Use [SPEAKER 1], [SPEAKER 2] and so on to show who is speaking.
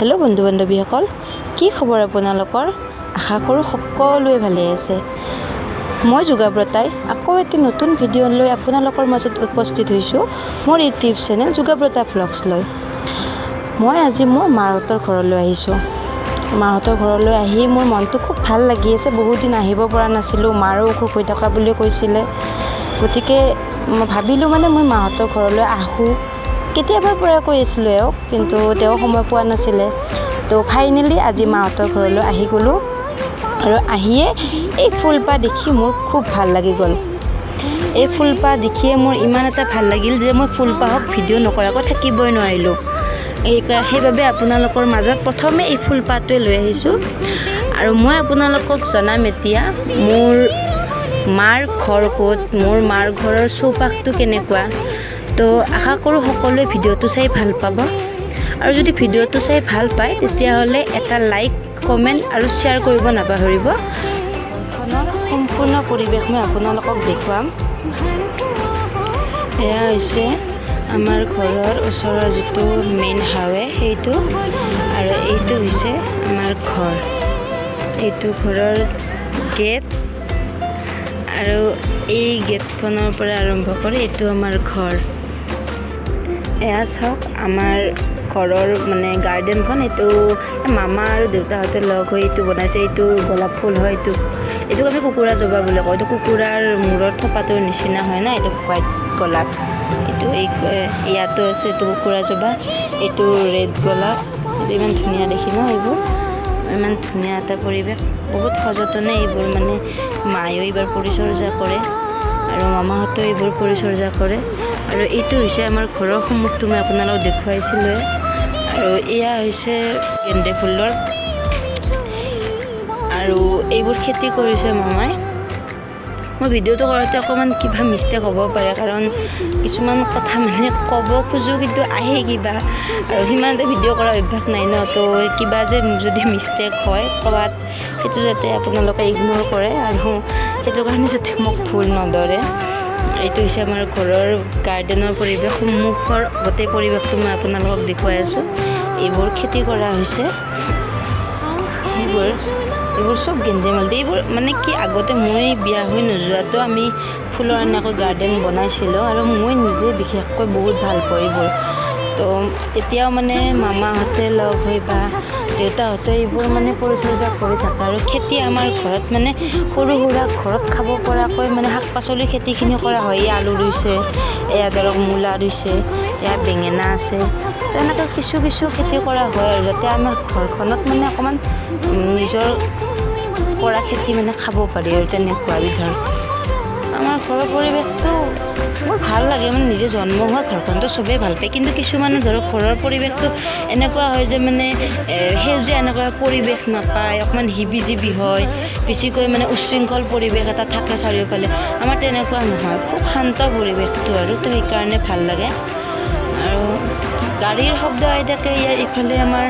[SPEAKER 1] Hello' বন্ধু বান্ধৱীসকল, কি খবৰ আপোনালোকৰ? আশা কৰোঁ সকলোৱে ভালে আছে। মই যোগাব্ৰতাই আকৌ এটি নতুন ভিডিঅ' লৈ আপোনালোকৰ মাজত উপস্থিত হৈছোঁ মোৰ ইউটিউব চেনেল যোগাব্ৰতা ভ্লগছ লৈ। মই আজি মোৰ মাহঁতৰ ঘৰলৈ আহিছোঁ। মাহঁতৰ ঘৰলৈ আহি মোৰ মনটো খুব ভাল লাগি আছে। বহুত দিন আহিব পৰা নাছিলোঁ, মাৰো অসুখ হৈ থকা বুলি কৈছিলে। গতিকে মই ভাবিলোঁ মই মাহঁতৰ ঘৰলৈ আহোঁ। কেতিয়াবাৰ পৰা কৈ আছিলোঁ এওঁক, কিন্তু তেওঁ সময় পোৱা নাছিলে। তো ফাইনেলি আজি মাহঁতৰ ঘৰলৈ আহি গ'লোঁ আৰু আহিয়ে এই ফুলপাহ দেখি মোৰ খুব ভাল লাগি গ'ল। এই ফুলপাহ দেখিয়ে মোৰ ইমান এটা ভাল লাগিল যে মই ফুলপাহক ভিডিঅ' নকৰাকৈ থাকিবই নোৱাৰিলোঁ। সেইবাবে আপোনালোকৰ মাজত প্ৰথমে এই ফুলপাহটোৱে লৈ আহিছোঁ। আৰু মই আপোনালোকক জনাম এতিয়া মোৰ মাৰ ঘৰ ক'ত, মোৰ মাৰ ঘৰৰ চৌপাশটো কেনেকুৱা। তো আশা কৰোঁ সকলোৱে ভিডিঅ'টো চাই ভাল পাব। আৰু যদি ভিডিঅ'টো চাই ভাল পায় তেতিয়াহ'লে এটা লাইক, কমেণ্ট আৰু শ্বেয়াৰ কৰিব নাপাহৰিব। সম্পূৰ্ণ পৰিৱেশ মই আপোনালোকক দেখুৱাম। এয়া হৈছে আমাৰ ঘৰৰ ওচৰৰ যিটো মেইন হাইৱে সেইটো, আৰু এইটো হৈছে আমাৰ ঘৰ। এইটো ঘৰৰ গেট, আৰু এই গেটখনৰ পৰা আৰম্ভ কৰি এইটো আমাৰ ঘৰ। এয়া চাওক আমাৰ ঘৰৰ গাৰ্ডেনখন। এইটো মামা আৰু দেউতাহঁতে লগ হৈ এইটো বনাইছে। এইটো গোলাপ ফুল হয়। এইটোক আমি কুকুৰা জবা বুলি কওঁ। এইটো কুকুৰাৰ মূৰৰ থোপাটোৰ নিচিনা হয় না, এইটো হোৱাইট গোলাপ। এইটো ইয়াতো আছে, এইটো কুকুৰা জবা। এইটো ৰেড গোলাপ। এইটো ইমান ধুনীয়া দেখি ন, এইবোৰ ইমান ধুনীয়া এটা পৰিৱেশ। বহুত সযতনে এইবোৰ মায়েও এইবাৰ পৰিচৰ্যা কৰে আৰু মামাহঁতেও এইবোৰ পৰিচৰ্যা কৰে। আৰু এইটো হৈছে আমাৰ ঘৰৰ সন্মুখটো মই আপোনালোকক দেখুৱাইছিলোঁ। আৰু এয়া হৈছে গেন্দে ফুলৰ, আৰু এইবোৰ খেতি কৰিছে মামাই। মই ভিডিঅ'টো কৰোঁতে অকণমান কিবা মিষ্টেক হ'ব পাৰে, কাৰণ কিছুমান কথা ক'ব খোজোঁ কিন্তু আহে কিবা, আৰু সিমান এটা ভিডিঅ' কৰা অভ্যাস নাই ন। তো কিবা যে যদি মিষ্টেক হয় ক'ৰবাত, সেইটো যাতে আপোনালোকে ইগন'ৰ কৰে, আৰু সেইটো কাৰণে যাতে মোক ভুল নধৰে। এইটো হৈছে আমাৰ ঘৰৰ গাৰ্ডেনৰ পৰিৱেশ। সন্মুখৰ গোটেই পৰিৱেশটো মই আপোনালোকক দেখুৱাই আছোঁ। এইবোৰ খেতি কৰা হৈছে। এইবোৰ চব গেঞ্জেমালটি। এইবোৰ কি আগতে মই বিয়া হৈ নোযোৱাতো আমি ফুলৰ এনেকৈ গাৰ্ডেন বনাইছিলোঁ, আৰু মই নিজে বিশেষকৈ বহুত ভাল পাওঁ এইবোৰ। তো এতিয়াও মামাহঁতে লগ হৈ বা দেউতাহঁতে এইবোৰ পৰিচৰ্যা কৰি থাকে। আৰু খেতি আমাৰ ঘৰত সৰু সুৰা ঘৰত খাব পৰাকৈ শাক পাচলিৰ খেতিখিনি কৰা হয়। এয়া আলু ৰুইছে, এয়া ধৰক মূলা ৰুইছে, এয়া বেঙেনা আছে। তেনেকৈ কিছু খেতি কৰা হয়, আৰু যাতে আমাৰ ঘৰখনত অকণমান নিজৰ কৰা খেতি খাব পাৰি, আৰু তেনেকুৱা বিধৰ। আমাৰ ঘৰৰ পৰিৱেশটো মোৰ ভাল লাগে। নিজে জন্ম হোৱা ঘৰখনটো চবেই ভাল পায়, কিন্তু কিছুমানে ধৰক ঘৰৰ পৰিৱেশটো এনেকুৱা হয় যে সেউজীয়া এনেকুৱা পৰিৱেশ নাপায়, অকণমান হিবি জিবি হয়, বেছিকৈ উচ্ছৃংখল পৰিৱেশ এটা থাকে চাৰিওফালে। আমাৰ তেনেকুৱা নহয়, খুব শান্ত পৰিৱেশটো, আৰু তো সেইকাৰণে ভাল লাগে। আৰু গাড়ীৰ শব্দ আহি থাকে। ইয়াৰ ইফালে আমাৰ